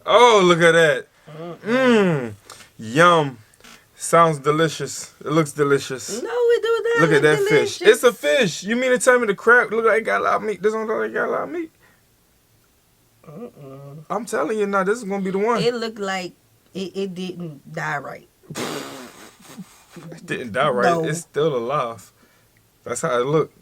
Oh, look at that. Yum. Sounds delicious. It looks delicious. No, we do not. Look at that fish. It's a fish. You mean to tell me the crab look like it got a lot of meat? This don't look like it got a lot of meat. I'm telling you now, this is gonna be the one. It looked like it didn't die right. It didn't die right. No. It's still alive. That's how it looked.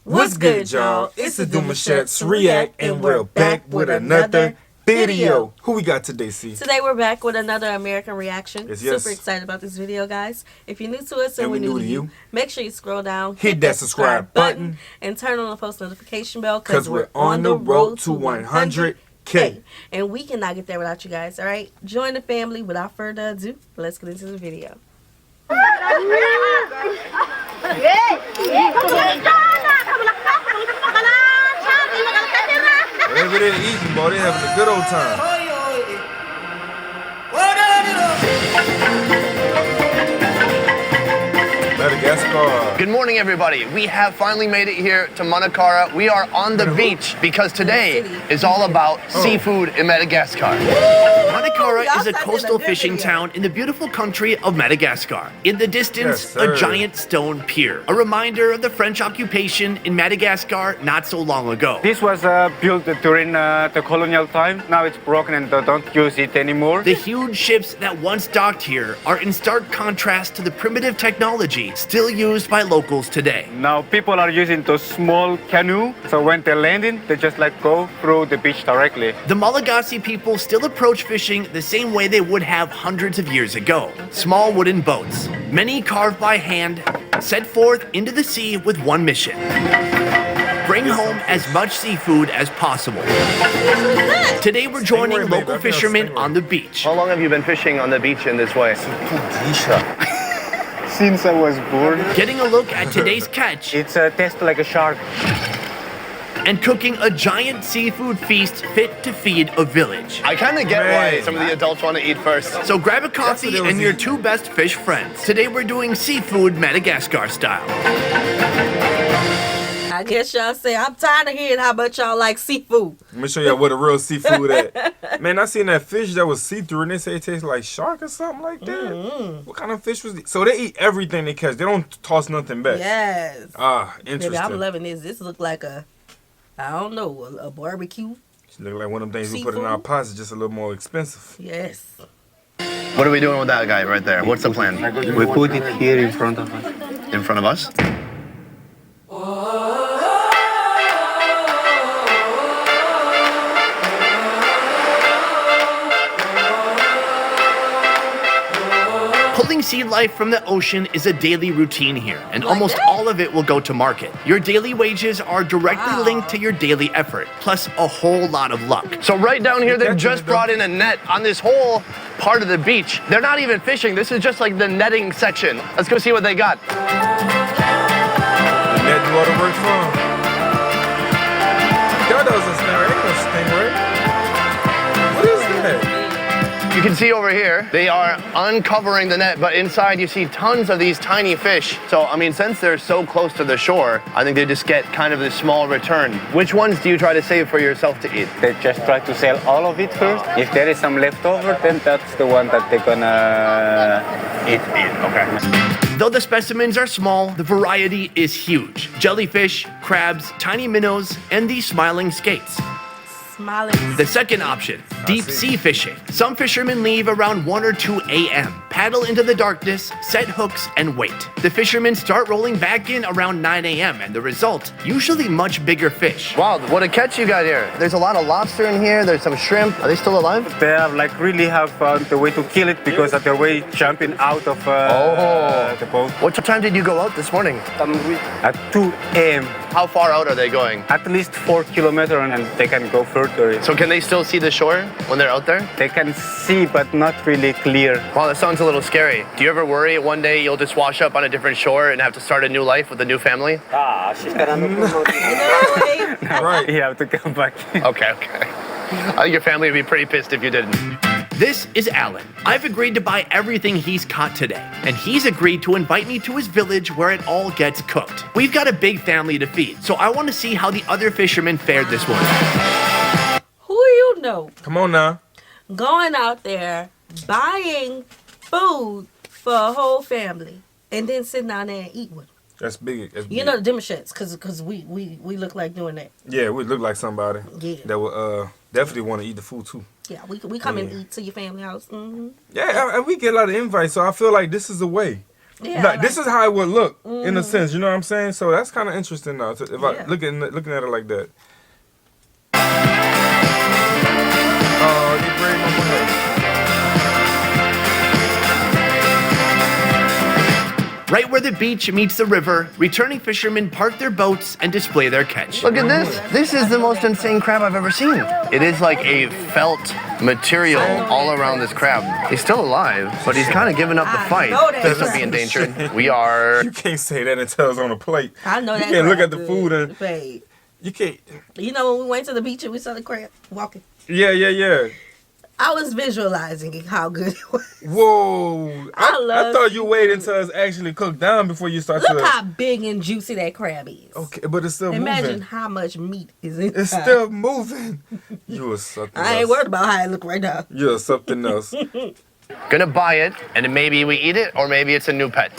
What's good, y'all? It's the Demouchet REACT, and we're back with another video. Who we got today, C? Today we're back with another American reaction. Yes. Super excited about this video, guys. If you're new to us and we're new to you, make sure you scroll down, hit that subscribe button, and turn on the post notification bell because we're on the road to 100K. And we cannot get there without you guys, all right? Join the family. Without further ado, let's get into the video. Whatever they're eating, boy, they're having a good old time. Madagascar. Good morning, everybody. We have finally made it here to Manacara. We are on the beach because today is all about seafood in Madagascar. Manacara is a coastal fishing town in the beautiful country of Madagascar. In the distance, Yes, a giant stone pier, a reminder of the French occupation in Madagascar not so long ago. This was built during the colonial time. Now it's broken and they don't use it anymore. The huge ships that once docked here are in stark contrast to the primitive technology still used by locals today. Now people are using those small canoe, so when they're landing, they just go through the beach directly. The Malagasy people still approach fishing the same way they would have hundreds of years ago. Small wooden boats, many carved by hand, set forth into the sea with one mission: bring home as much seafood as possible. Today we're joining local fishermen on the beach. How long have you been fishing on the beach in this way? Since I was born, Getting a look at today's catch it's tastes like a shark. and cooking a giant seafood feast fit to feed a village. I kind of get why some of the adults want to eat first. So grab a coffee and your two best fish friends. Today we're doing seafood Madagascar style. I guess y'all say, I'm tired of hearing how much y'all like seafood. Let me show y'all what a real seafood at. Man, I seen that fish that was see-through and they say it tastes like shark or something like that. What kind of fish was it? So they eat everything they catch. They don't toss nothing back. Yes. Ah, interesting. Baby, I'm loving this. This look like I don't know, a barbecue. It look like one of them things we put in our pots, just a little more expensive. Yes. What are we doing with that guy right there? What's the plan? We put it here in front of us. In front of us? Pulling sea life from the ocean is a daily routine here, and almost all of it will go to market. Your daily wages are directly linked to your daily effort, plus a whole lot of luck. So right down here, they've just brought in a net on this whole part of the beach. They're not even fishing. This is just like the netting section. Let's go see what they got. The net do all the work for 'em. Y'all know it's a snare. Ain't no stingray. What is that? You can see over here, they are uncovering the net, but inside you see tons of these tiny fish. So, I mean, since they're so close to the shore, I think they just get kind of this small return. Which ones do you try to save for yourself to eat? They just try to sell all of it first. If there is some left over, then that's the one that they're gonna eat. Okay. Though the specimens are small, the variety is huge. Jellyfish, crabs, tiny minnows, and these smiling skates. Smiling. The second option, deep sea fishing. Some fishermen leave around 1 or 2 a.m., paddle into the darkness, set hooks, and wait. The fishermen start rolling back in around 9 a.m., and the result, usually much bigger fish. Wow, what a catch you got here. There's a lot of lobster in here, there's some shrimp. Are they still alive? They have really have found the way to kill it because of their way jumping out of the boat. What time did you go out this morning? At 2 a.m. How far out are they going? At least 4 kilometers, and they can go further. So can they still see the shore when they're out there? They can see, but not really clear. Wow, that sounds a little scary. Do you ever worry one day you'll just wash up on a different shore and have to start a new life with a new family? She's gonna Right. You have to come back. Okay. I think your family would be pretty pissed if you didn't. This is Alan. I've agreed to buy everything he's caught today, and he's agreed to invite me to his village where it all gets cooked. We've got a big family to feed, so I want to see how the other fishermen fared this morning. Who you know Come on now. going out there buying food for a whole family and then sitting down there and eat with them? That's big. That's big. You know the Demouchets, because we look like doing that. Yeah, we look like somebody Yeah. that would definitely want to eat the food too. Yeah, we come and eat to your family house. Mm-hmm. Yeah, and we get a lot of invites, so I feel like this is a way. Yeah, Like, this is how it would look in a sense. You know what I'm saying? So that's kind of interesting now. If I looking at it like that. Oh, you bring my money. Right where the beach meets the river, returning fishermen park their boats and display their catch. Look at this. This is the most insane crab I've ever seen. It is like a felt material all around this crab. He's still alive, but he's kind of giving up the fight. Please don't be endangered. We are... You can't say that until it's on a plate. I know that. You can't look crab at the food and babe. you can't. You know when we went to the beach and we saw the crab walking? Yeah. I was visualizing how good it was. Whoa! I love thought you waited until it's actually cooked down before you start Look to. how big and juicy that crab is. Okay, but it's still Imagine moving. how much meat is in it. It's still moving. You are something else. I ain't worried about how it look right now. You're something else. Gonna buy it, and then maybe we eat it, or maybe it's a new pet.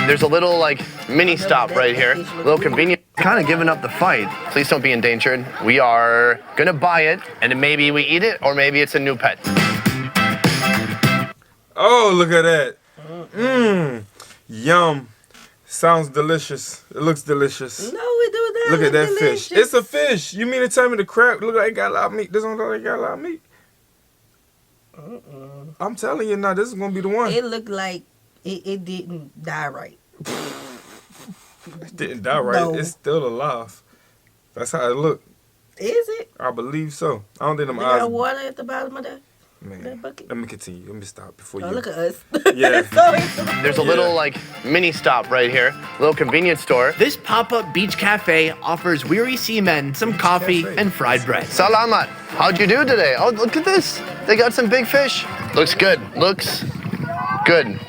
There's a little, like, mini stop right here. A little convenient. Kind of giving up the fight. Please don't be endangered. We are gonna buy it, and then maybe we eat it, or maybe it's a new pet. Oh, look at that. Yum. Sounds delicious. It looks delicious. No, we do that. Look at that delicious. fish. It's a fish. You mean to tell me the crab look like it got a lot of meat? This don't look like it got a lot of meat. I'm telling you now, this is gonna be the one. It looked like it didn't die right. It didn't die right. No. It's still alive. That's how it look. Is it? I believe so. I don't think them They eyes. got water at the bottom of that Man, bucket. let me continue. Let me stop before Oh, you. look at us. Yeah. There's a little, like, mini stop right here. A little convenience store. This pop-up beach cafe offers weary seamen some coffee cafe. and fried bread. Salamat. How'd you do today? Oh, look at this. They got some big fish. Looks good. Looks good.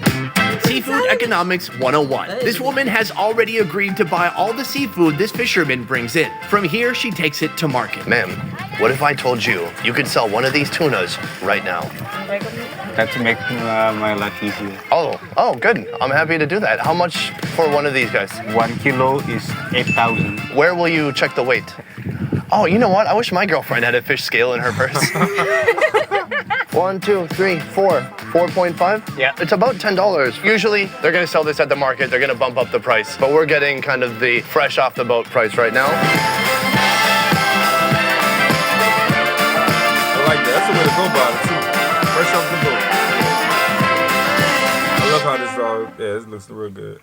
Seafood Economics 101. This woman has already agreed to buy all the seafood this fisherman brings in. From here, she takes it to market. Ma'am, what if I told you you could sell one of these tunas right now? That makes my life easier. Oh, good. I'm happy to do that. How much for one of these guys? 1 kilo is 8,000. Where will you check the weight? Oh, you know what? I wish my girlfriend had a fish scale in her purse. 1, 2, 3, 4. 4.5? Yeah. It's about $10. Usually, they're gonna sell this at the market. They're gonna bump up the price. But we're getting kind of the fresh off the boat price right now. I like that. That's the way to go about it too. Fresh off the boat. I love how this all. Yeah, this looks real good.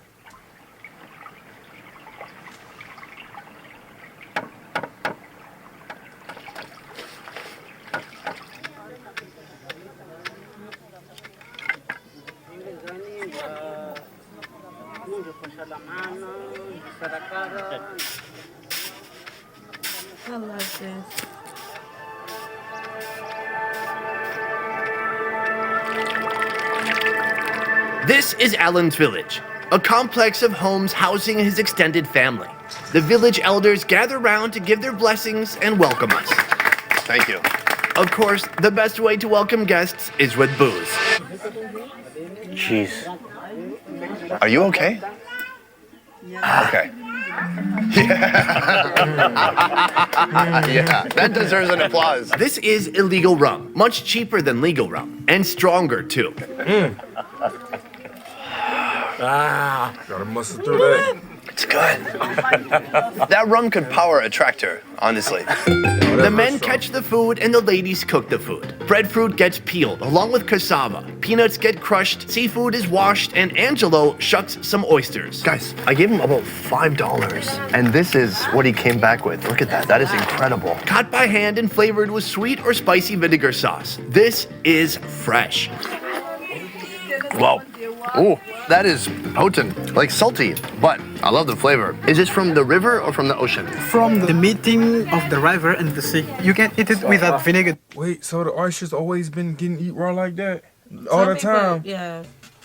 I love this. This is Alan's village, a complex of homes housing his extended family. The village elders gather round to give their blessings and welcome us. Thank you. Of course, the best way to welcome guests is with booze. Cheese. Are you okay? Yeah. Okay. Yeah, that deserves an applause. This is illegal rum, much cheaper than legal rum, and stronger too. Gotta muscle through that. It's good. That rum could power a tractor, honestly. The men catch the food and the ladies cook the food. Breadfruit gets peeled along with cassava. Peanuts get crushed, seafood is washed, and Angelo shucks some oysters. Guys, I gave him about $5, and this is what he came back with. Look at that. That is incredible. Caught by hand and flavored with sweet or spicy vinegar sauce. This is fresh. Whoa. Ooh, that is potent, like salty, but I love the flavor. Is this from the river or from the ocean? From the meeting of the river and the sea. You can eat it without vinegar. Wait, so the oysters always been getting eat raw like that? All the time? Yeah.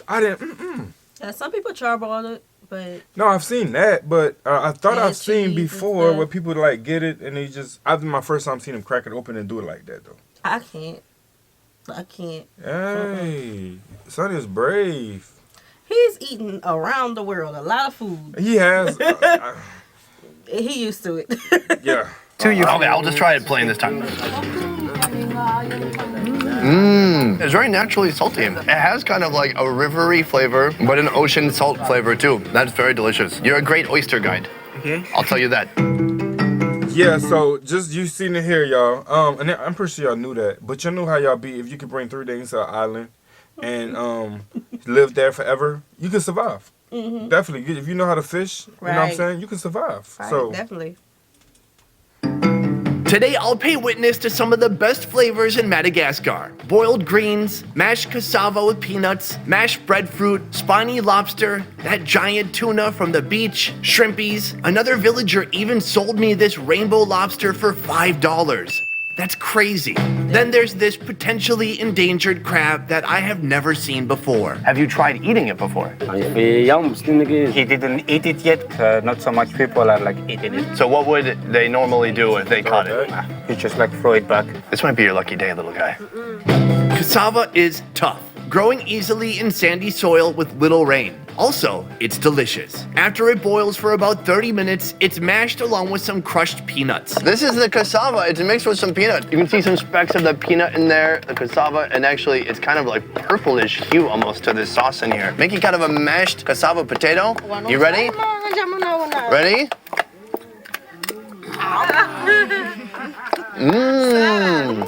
I didn't, Yeah, some people charbroil it, but... No, I've seen that, but I thought I've And seen cheese and before stuff. where people like get it and they just... I've been my first time seeing them crack it open and do it like that, though. I can't. Hey, son is brave. He's eaten around the world a lot of food. He has... He used to it. yeah. Okay, I'll just try it plain this time. It's very naturally salty. It has kind of like a rivery flavor, but an ocean salt flavor too. That's very delicious. You're a great oyster guide. Okay. I'll tell you that. Yeah, so just you seen it here, y'all. And I'm pretty sure y'all knew that. But you know how y'all be if you could bring 3 days to an island and live there forever, you can survive. Mm-hmm. Definitely. If you know how to fish, you know what I'm Right. saying, you can survive. Right, So definitely. Today, I'll pay witness to some of the best flavors in Madagascar. Boiled greens, mashed cassava with peanuts, mashed breadfruit, spiny lobster, that giant tuna from the beach, shrimpies. Another villager even sold me this rainbow lobster for $5. That's crazy. Then there's this potentially endangered crab that I have never seen before. Have you tried eating it before? He didn't eat it yet. Not so much people are like eating it. So what would they normally do if they caught it? You just like throw it back. This might be your lucky day, little guy. Cassava is tough, growing easily in sandy soil with little rain. Also, it's delicious. After it boils for about 30 minutes, it's mashed along with some crushed peanuts. This is the cassava. It's mixed with some peanut. You can see some specks of the peanut in there, the cassava, and actually it's kind of like purplish hue almost to this sauce in here. Making kind of a mashed cassava potato. You ready? Ready? Mmm.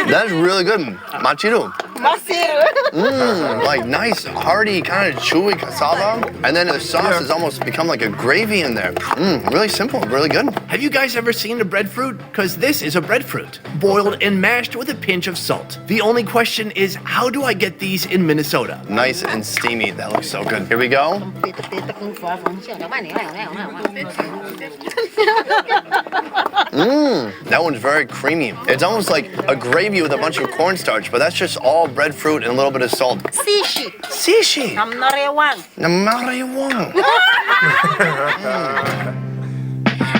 That's really good. Machiru. Like nice, hearty, kind of chewy cassava. And then the sauce has almost become like a gravy in there. Really simple, really good. Have you guys ever seen a breadfruit? Because this is a breadfruit, boiled and mashed with a pinch of salt. The only question is, how do I get these in Minnesota? Nice and steamy. That looks so good. Here we go. That one's very creamy. It's almost like a gravy with a bunch of cornstarch, but that's just all breadfruit and a little bit of salt. Sishi. Sishi. Number one.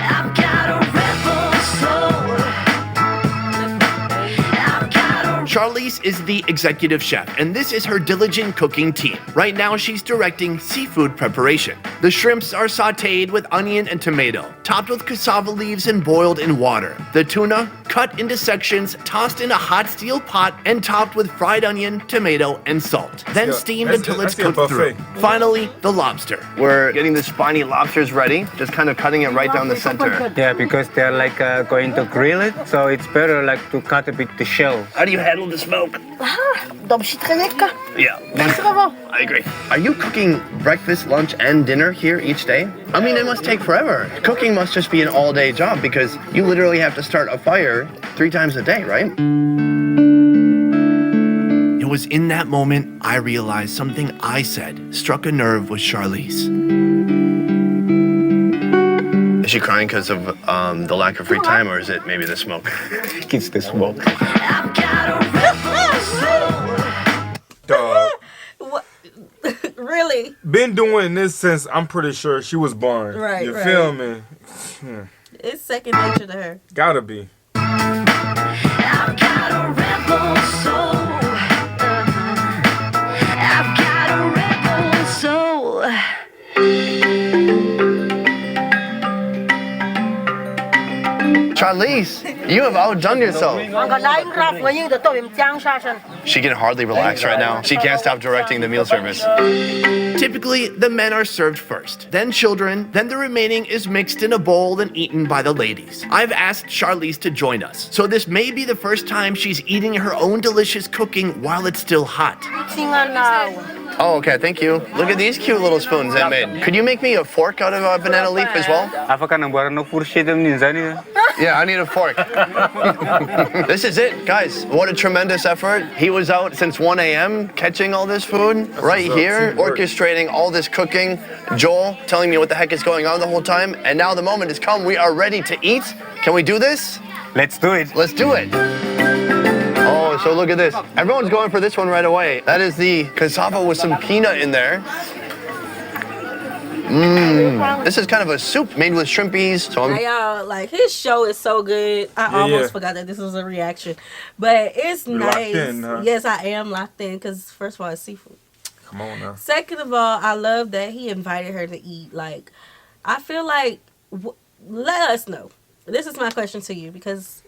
I've got a rebel soul. Charlize is the executive chef, and this is her diligent cooking team. Right now, she's directing seafood preparation. The shrimps are sautéed with onion and tomato, topped with cassava leaves and boiled in water. The tuna, cut into sections, tossed in a hot steel pot, and topped with fried onion, tomato, and salt. Then steamed until it's cooked through. Finally, the lobster. We're getting the spiny lobsters ready, just kind of cutting it right down the center. Yeah, because they're like going to grill it, so it's better like to cut a bit the shell. How do you handle the smoke? Yeah, I agree. Are you cooking breakfast, lunch, and dinner here each day? I mean, it must take forever. Cooking must just be an all-day job because you literally have to start a fire 3 times a day, right? It was in that moment I realized something I said struck a nerve with Charlize. Is she crying because of the lack of free time, or is it maybe the smoke? It's the smoke. Dog. What? Really? Been doing this since I'm pretty sure she was born. Right, You right. feel me? It's second nature to her. Gotta be. I've got a rebel soul. I've got a rebel soul. Charlize, you have outdone yourself. She can hardly relax right now. She can't stop directing the meal service. Typically, the men are served first, then children, then the remaining is mixed in a bowl and eaten by the ladies. I've asked Charlize to join us, so this may be the first time she's eating her own delicious cooking while it's still hot. Oh, okay, thank you. Look at these cute little spoons I made. Could you make me a fork out of a banana leaf as well? Apa ka nang barang no furshid ninja ni? Yeah, I need a fork. This is it, guys. What a tremendous effort. He was out since 1 a.m. catching all this food right what's up, here, teamwork. orchestrating all this cooking. Joel telling me what the heck is going on the whole time. And now the moment has come. We are ready to eat. Can we do this? Let's do it. Let's do it. Oh, so look at this. Everyone's going for this one right away. That is the cassava with some peanut in there. This is kind of a soup made with shrimpies. So I'm Y'all, like, his show is so good. I almost yeah. forgot that this was a reaction. But it's Locked nice. in, huh? Yes, I am locked in because, first of all, it's seafood. Come on now. Second of all, I love that he invited her to eat. Like, I feel like, let us know. This is my question to you because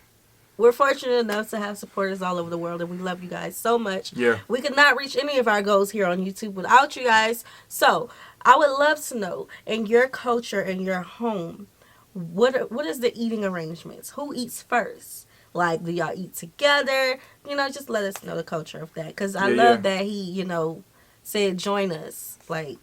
we're fortunate enough to have supporters all over the world and we love you guys so much. Yeah. We could not reach any of our goals here on YouTube without you guys. So, I would love to know, in your culture, in your home, what is the eating arrangements? Who eats first? Like, do y'all eat together? You know, just let us know the culture of that. Because I love that he, you know, said join us. Like,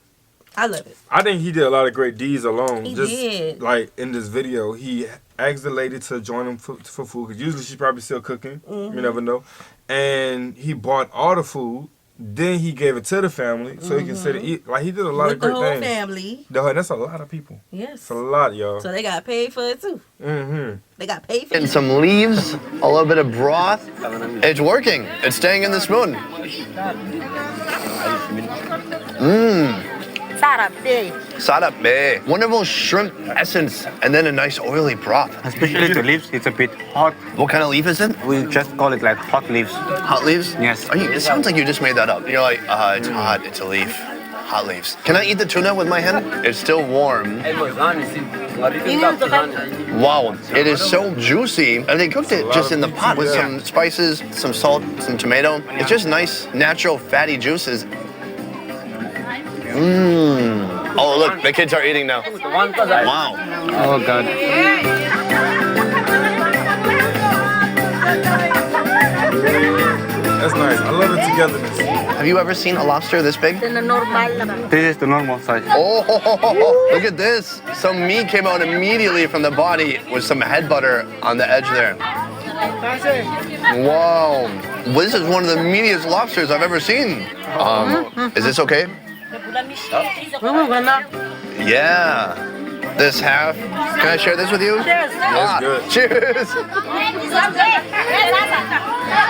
I love it. I think he did a lot of great deeds alone. He Just did. like in this video, he asked the lady to join him for food because usually she's probably still cooking. You never know. And he bought all the food. Then he gave it to the family so he can sit and eat. Like he did a lot With of great the whole things. family. That's a lot of people. Yes. It's a lot, y'all. So they got paid for it too. They got paid for getting it. some leaves, a little bit of broth. It's working. It's staying in the spoon. Sarape. Wonderful shrimp essence and then a nice oily broth. Especially the leaves, it's a bit hot. What kind of leaf is it? We just call it like hot leaves. Hot leaves? Yes. It sounds like you just made that up. You're like, it's hot, it's a leaf. Hot leaves. Can I eat the tuna with my hand? It's still warm. Wow, it is so juicy. And they cooked it just in the pot with some spices, some salt, some tomato. It's just nice, natural, fatty juices. Oh, look, the kids are eating now. Wow. Oh God. That's nice. I love the togetherness. Have you ever seen a lobster this big? This is the normal size. Oh, look at this. Some meat came out immediately from the body with some head butter on the edge there. Wow. This is one of the meatiest lobsters I've ever seen. Is this okay? Yeah. This half. Can I share this with you? That's good. Cheers.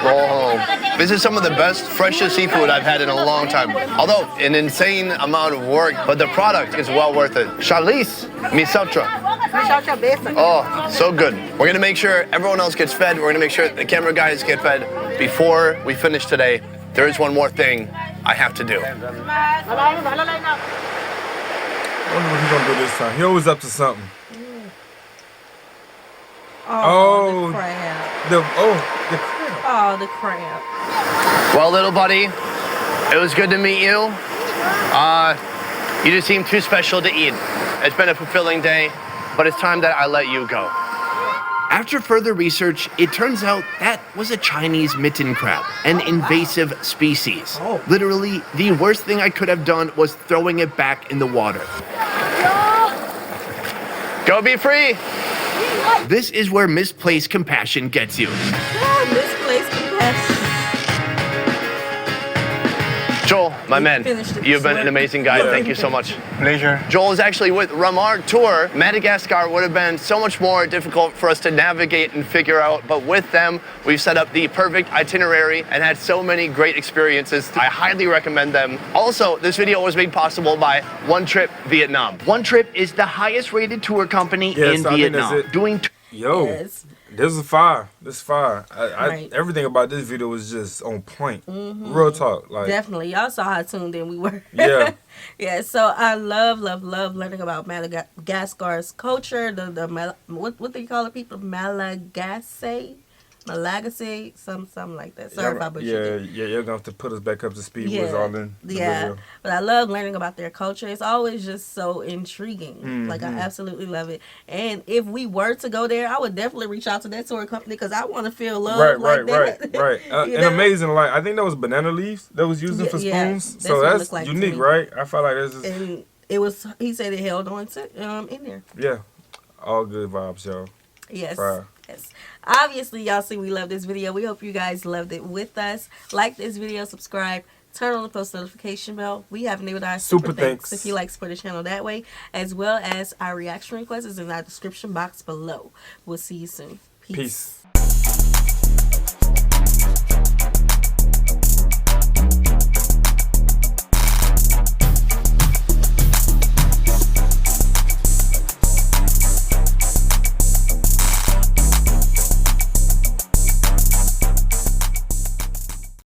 Oh, this is some of the best, freshest seafood I've had in a long time. Although an insane amount of work, but the product is well worth it. Charlize, misautra. Oh, so good. We're gonna make sure everyone else gets fed. We're gonna make sure the camera guys get fed before we finish today. There is one more thing I have to do. I wonder what he's gonna do this time. He always up to something. Oh, the crab. The crab. Oh, the crab. Well, little buddy, it was good to meet you. You just seem too special to eat. It's been a fulfilling day, but it's time that I let you go. After further research, it turns out that was a Chinese mitten crab, an invasive species. Literally, the worst thing I could have done was throwing it back in the water. Go be free! This is where misplaced compassion gets you. Oh, misplaced compassion. Joel, my man, finished it. you've been an amazing guy. Thank you so much. Pleasure. Joel is actually with Ramar Tour. Madagascar would have been so much more difficult for us to navigate and figure out, but with them, we've set up the perfect itinerary and had so many great experiences. I highly recommend them. Also, this video was made possible by One Trip Vietnam. One Trip is the highest rated tour company Yes, in I think that's Vietnam. it. Doing Yo, Yes. this is fire. This is fire. Right. Everything about this video was just on point. Real talk. Like, Definitely. Y'all saw how tuned in we were. Yeah. Yeah, so I love learning about Madagascar's culture, what do you call it, people? Malagasy, something like that. Sorry if I butchered it. you're gonna have to put us back up to speed with all in the video. But I love learning about their culture. It's always just so intriguing. Like, I absolutely love it. And if we were to go there, I would definitely reach out to that tour company because I want to feel love like that. Right. You And know? amazing, like, I think that was banana leaves that was using for Yeah, spoons. that's So what it that's looked like to unique, me. right? I felt like this is, And it was, he said it held on to in there. yeah, all good vibes, y'all. Yes. Fire. Yes. Obviously, y'all see we love this video. We hope you guys loved it with us. Like this video, subscribe, turn on the post notification bell. We have enabled our super thanks if you like support the channel that way, as well as our reaction requests is in our description box below. We'll see you soon. Peace. Peace.